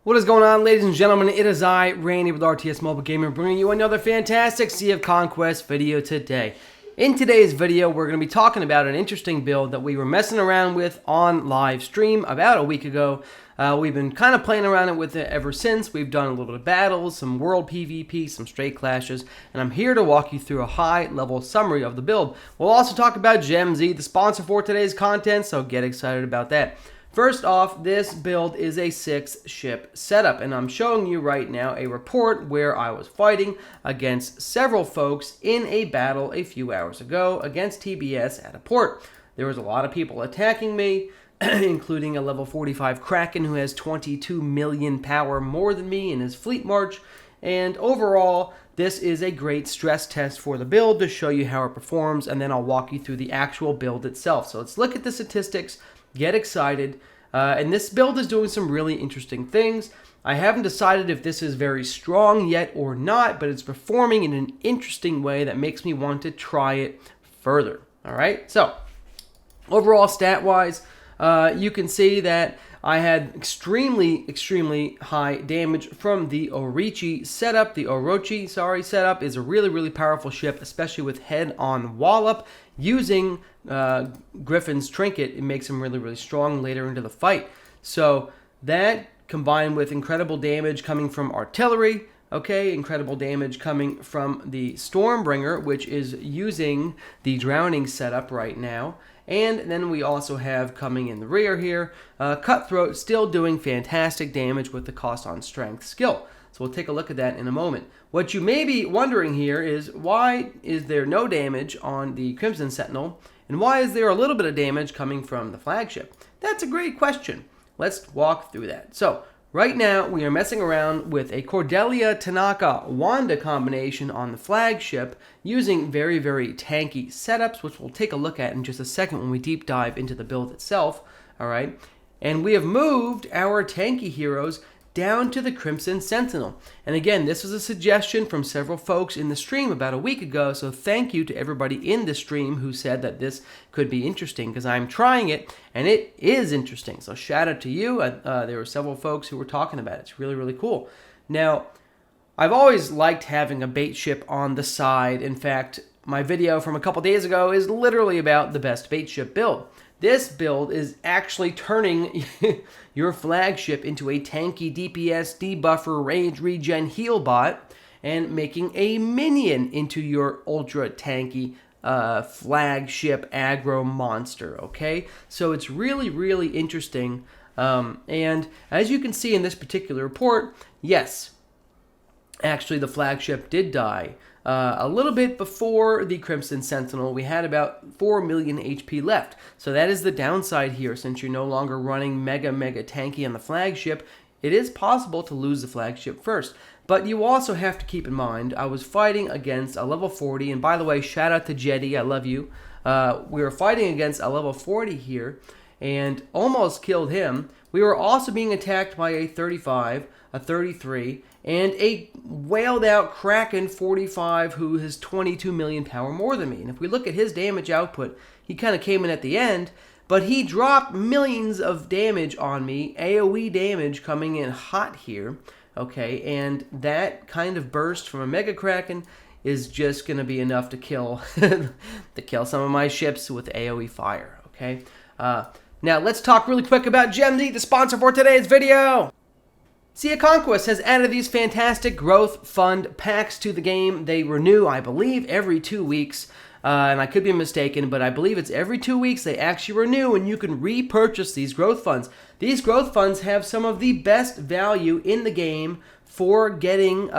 What is going on, ladies and gentlemen? It is I, Randy with RTS Mobile Gamer, bringing you another fantastic Sea of Conquest video today. In today's video, we're going to be talking about an interesting build that we were messing around with on live stream about a week ago. We've been kind of playing around with it ever since. We've done a little bit of battles, some world PvP, some straight clashes, and I'm here to walk you through a high-level summary of the build. We'll also talk about GemZ, the sponsor for today's content, so get excited about that. First off, this build is a 6-ship setup, and I'm showing you right now a report where I was fighting against several folks in a battle a few hours ago against TBS at a port. There was a lot of people attacking me, including a level 45 Kraken who has 22 million power more than me in his fleet march, and overall, this is a great stress test for the build to show you how it performs, and then I'll walk you through the actual build itself. So let's look at the statistics. Get excited, and this build is doing some really interesting things. I haven't decided if this is very strong yet or not, but it's performing in an interesting way that makes me want to try it further. Alright, so overall stat-wise, you can see that I had extremely high damage from the Orochi setup. The Orochi, setup is a really powerful ship, especially with head-on wallop. Using Griffin's trinket, it makes him really strong later into the fight. So that combined with incredible damage coming from artillery, okay, incredible damage coming from the Stormbringer, which is using the drowning setup right now. And then we also have coming in the rear here, Cutthroat still doing fantastic damage with the cost on strength skill. So we'll take a look at that in a moment. What you may be wondering here is, why is there no damage on the Crimson Sentinel, and why is there a little bit of damage coming from the flagship? That's a great question. Let's walk through that. So right now we are messing around with a Cordelia Tanaka Wanda combination on the flagship using very tanky setups, which we'll take a look at in just a second when we deep dive into the build itself. All right, and we have moved our tanky heroes down to the Crimson Sentinel. And again, this was a suggestion from several folks in the stream about a week ago, so thank you to everybody in the stream who said that this could be interesting, because I'm trying it, and it is interesting. So shout out to you. There were several folks who were talking about it. It's really cool. Now, I've always liked having a bait ship on the side. In fact, my video from a couple days ago is literally about the best bait ship build. This build is actually turning your flagship into a tanky DPS, debuffer, rage, regen, heal bot, and making a minion into your ultra tanky flagship aggro monster, okay? So it's really interesting, and as you can see in this particular report, yes, actually the flagship did die. A little bit before the Crimson Sentinel, we had about 4 million HP left. So that is the downside here. Since you're no longer running mega tanky on the flagship, it is possible to lose the flagship first. But you also have to keep in mind, I was fighting against a level 40, and by the way, shout out to Jetty, I love you. We were fighting against a level 40 here, and almost killed him. We were also being attacked by a 35, a 33, and a wailed out Kraken 45 who has 22 million power more than me. And if we look at his damage output, he kind of came in at the end, but he dropped millions of damage on me, AoE damage coming in hot here, okay, and that kind of burst from a Mega Kraken is just going to be enough to kill some of my ships with AoE fire, okay? Now let's talk really quick about GemZ, the sponsor for today's video. Sea of Conquest has added these fantastic growth fund packs to the game. They renew, I believe, every 2 weeks, and I could be mistaken, but I believe it's every 2 weeks they actually renew, and you can repurchase these growth funds. These growth funds have some of the best value in the game for getting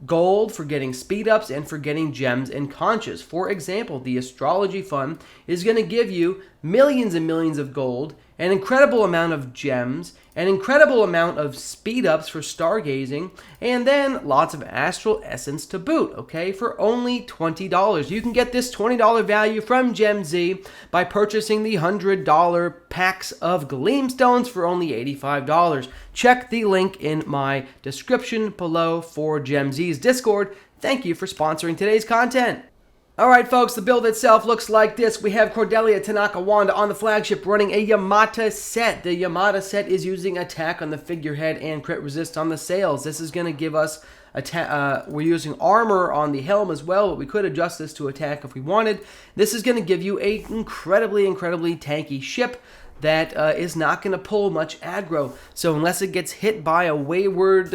gold, for getting speed ups, and for getting gems and conches. For example, the astrology fund is going to give you millions and millions of gold, an incredible amount of gems, an incredible amount of speed ups for stargazing, and then lots of astral essence to boot, okay, for only $20. You can get this $20 value from GemZ by purchasing the $100 packs of Gleamstones for only $85. Check the link in my description below for GemZ's Discord. Thank you for sponsoring today's content. Alright folks, the build itself looks like this. We have Cordelia Tanaka Wanda on the flagship running a Yamata set. The Yamata set is using attack on the figurehead and crit resist on the sails. This is going to give us we're using armor on the helm as well, but we could adjust this to attack if we wanted. This is going to give you an incredibly tanky ship that is not going to pull much aggro. So unless it gets hit by a wayward,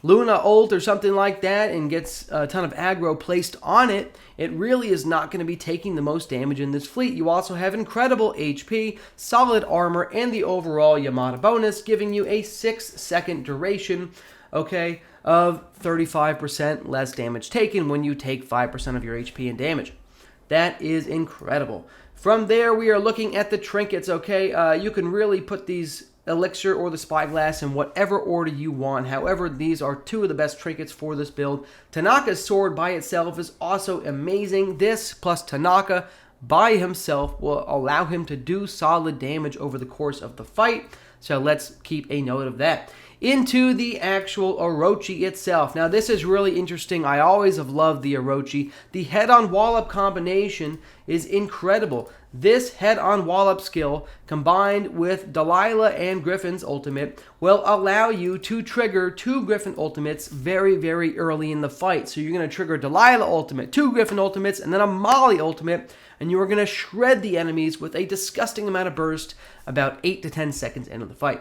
Luna ult or something like that and gets a ton of aggro placed on it, it really is not going to be taking the most damage in this fleet. You also have incredible HP, solid armor, and the overall Yamata bonus, giving you a 6-second duration, okay, of 35% less damage taken when you take 5% of your HP and damage. That is incredible. From there, we are looking at the trinkets, okay? You can really put these elixir or the spyglass in whatever order you want. However, these are two of the best trinkets for this build. Tanaka's sword by itself is also amazing. This plus Tanaka by himself will allow him to do solid damage over the course of the fight. So let's keep a note of that. Into the actual Orochi itself. Now this is really interesting. I always have loved the Orochi. The head-on wallop combination is incredible. This head-on wallop skill combined with Delilah and Griffin's ultimate will allow you to trigger 2 Griffin ultimates very early in the fight. So you're going to trigger Delilah ultimate, 2 Griffin ultimates, and then a Molly ultimate, and you are going to shred the enemies with a disgusting amount of burst about 8 to 10 seconds into the fight.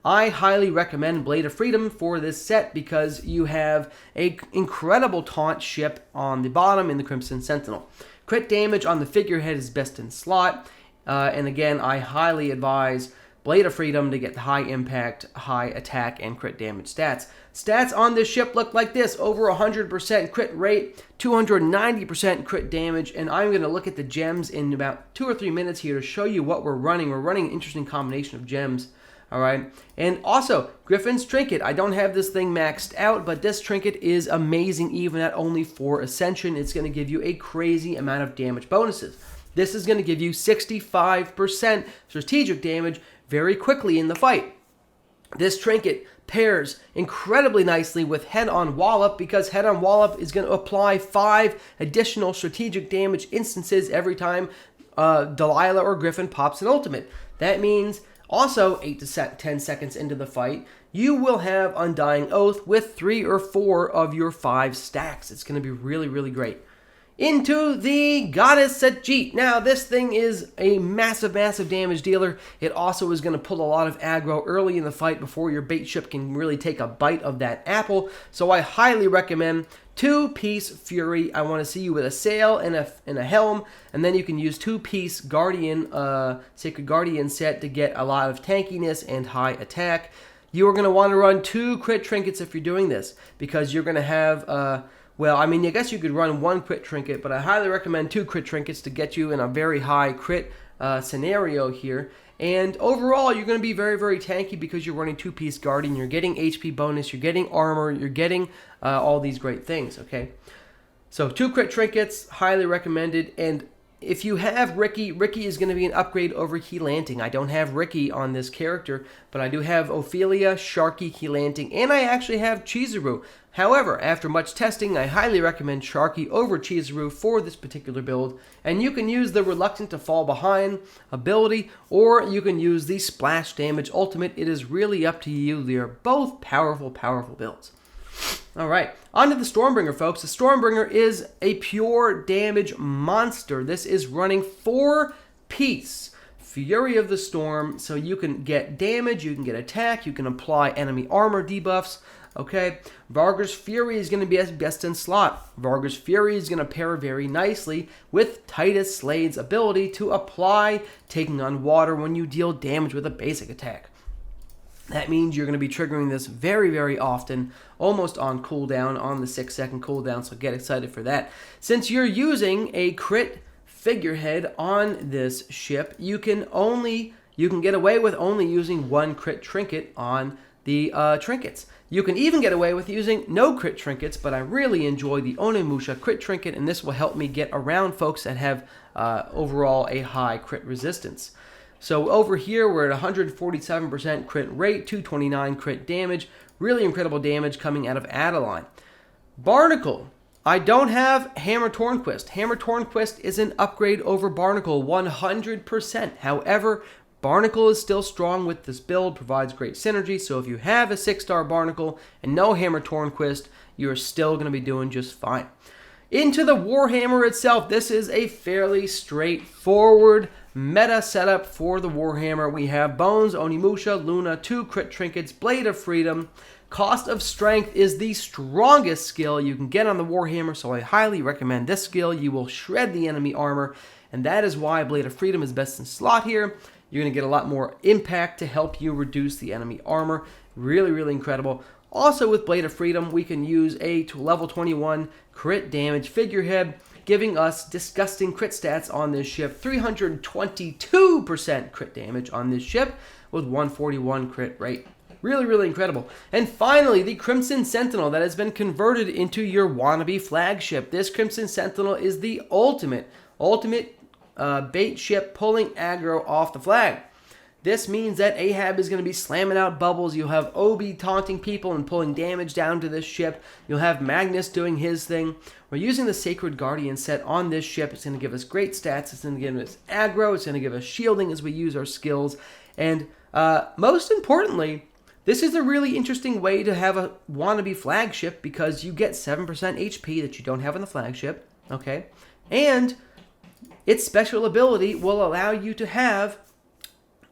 I highly recommend Blade of Freedom for this set because you have an incredible taunt ship on the bottom in the Crimson Sentinel. Crit damage on the figurehead is best in slot, and again, I highly advise Blade of Freedom to get the high impact, high attack, and crit damage stats. Stats on this ship look like this: over 100% crit rate, 290% crit damage, and I'm going to look at the gems in about 2 or 3 minutes here to show you what we're running. We're running an interesting combination of gems. Alright, and also, Griffin's Trinket. I don't have this thing maxed out, but this trinket is amazing even at only 4 Ascension. It's going to give you a crazy amount of damage bonuses. This is going to give you 65% strategic damage very quickly in the fight. This trinket pairs incredibly nicely with Head-on Wallop because Head-on Wallop is going to apply 5 additional strategic damage instances every time Delilah or Griffin pops an ultimate. That means also, 8 to 10 seconds into the fight, you will have Undying Oath with 3 or 4 of your 5 stacks. It's going to be really great. Into the Goddess Sajit. Now, this thing is a massive damage dealer. It also is going to pull a lot of aggro early in the fight before your bait ship can really take a bite of that apple. So I highly recommend 2-piece Fury. I want to see you with a sail and a helm, and then you can use 2-piece Guardian, Sacred Guardian set to get a lot of tankiness and high attack. You are going to want to run 2 crit trinkets if you're doing this, because you're going to have, well, I mean, I guess you could run 1 crit trinket, but I highly recommend 2 crit trinkets to get you in a very high crit scenario here. And overall, you're going to be very tanky because you're running 2-piece Guardian. You're getting HP bonus, you're getting armor, you're getting all these great things, okay? So 2 crit trinkets, highly recommended. And if you have Ricky, Ricky is going to be an upgrade over Keelanting. I don't have Ricky on this character, but I do have Ophelia, Sharky, Keelanting, and I actually have Chizuru. However, after much testing, I highly recommend Sharky over Chizuru for this particular build, and you can use the Reluctant to Fall Behind ability, or you can use the Splash Damage Ultimate. It is really up to you. They are both powerful builds. Alright, on to the Stormbringer, folks. The Stormbringer is a pure damage monster. This is running 4-piece Fury of the Storm, so you can get damage, you can get attack, you can apply enemy armor debuffs. Okay, Vargur's Fury is going to be best in slot. Vargur's Fury is going to pair very nicely with Titus Slade's ability to apply Taking on Water when you deal damage with a basic attack. That means you're going to be triggering this very often, almost on cooldown, on the 6-second cooldown, so get excited for that. Since you're using a crit figurehead on this ship, you can get away with only using 1 crit trinket on the trinkets. You can even get away with using no crit trinkets, but I really enjoy the Onimusha crit trinket, and this will help me get around folks that have overall a high crit resistance. So over here, we're at 147% crit rate, 229 crit damage, really incredible damage coming out of Adeline. Barnacle I don't have Hammer Tornquist. Hammer Tornquist is an upgrade over Barnacle 100%. However, Barnacle is still strong with this build, provides great synergy, so if you have a 6-star Barnacle and no Hammer Tornquist, you're still going to be doing just fine. Into the Warhammer itself, this is a fairly straightforward meta setup for the Warhammer. We have Bones, Onimusha, Luna, 2 crit trinkets, Blade of Freedom. Cost of Strength is the strongest skill you can get on the Warhammer, so I highly recommend this skill. You will shred the enemy armor, and that is why Blade of Freedom is best in slot here. You're going to get a lot more impact to help you reduce the enemy armor. Really, really incredible. Also with Blade of Freedom, we can use a level 21 crit damage figurehead, giving us disgusting crit stats on this ship. 322% crit damage on this ship with 141 crit rate. Really, really incredible. And finally, the Crimson Sentinel that has been converted into your wannabe flagship. This Crimson Sentinel is the ultimate bait ship pulling aggro off the flag. This means that Ahab is going to be slamming out bubbles. You'll have Obi taunting people and pulling damage down to this ship. You'll have Magnus doing his thing. We're using the Sacred Guardian set on this ship. It's going to give us great stats. It's going to give us aggro. It's going to give us shielding as we use our skills. And most importantly, this is a really interesting way to have a wannabe flagship because you get 7% HP that you don't have on the flagship. Okay? And its special ability will allow you to have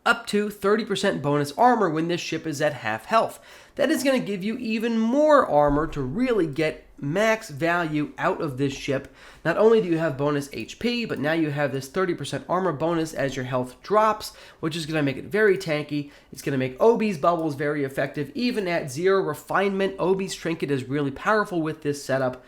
up to 30% bonus armor when this ship is at half health. That is going to give you even more armor to really get max value out of this ship. Not only do you have bonus HP, but now you have this 30% armor bonus as your health drops, which is going to make it very tanky. It's going to make Obi's bubbles very effective. Even at 0 refinement, Obi's trinket is really powerful with this setup.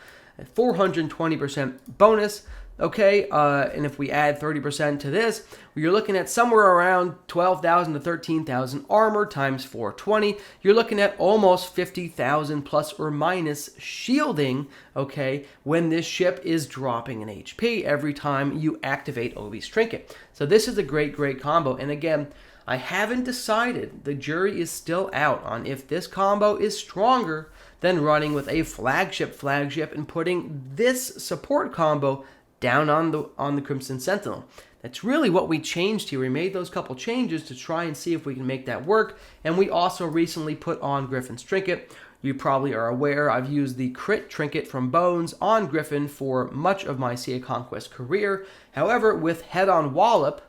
420% bonus. Okay, and if we add 30% to this, you're looking at somewhere around 12,000 to 13,000 armor times 420. You're looking at almost 50,000 plus or minus shielding, okay, when this ship is dropping an HP every time you activate Obi's trinket. So this is a great, great combo. And again, I haven't decided. The jury is still out on if this combo is stronger than running with a flagship and putting this support combo down on the Crimson Sentinel. That's really what we changed here. We made those couple changes to try and see if we can make that work. And we also recently put on Griffin's trinket. You probably are aware I've used the crit trinket from Bones on Griffin for much of my Sea of Conquest career. However, with head-on wallop,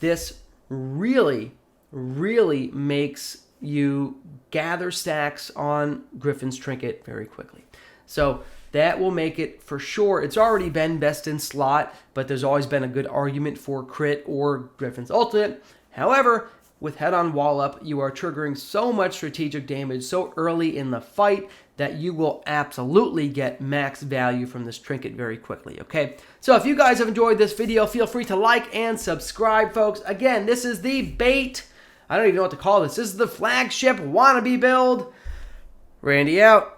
this really, really makes you gather stacks on Griffin's trinket very quickly. So that will make it for sure. It's already been best in slot, but there's always been a good argument for crit or Griffin's ultimate. However, with head-on wall-up, you are triggering so much strategic damage so early in the fight that you will absolutely get max value from this trinket very quickly, okay? So if you guys have enjoyed this video, feel free to like and subscribe, folks. Again, this is the bait. I don't even know what to call this. This is the flagship wannabe build. Randy out.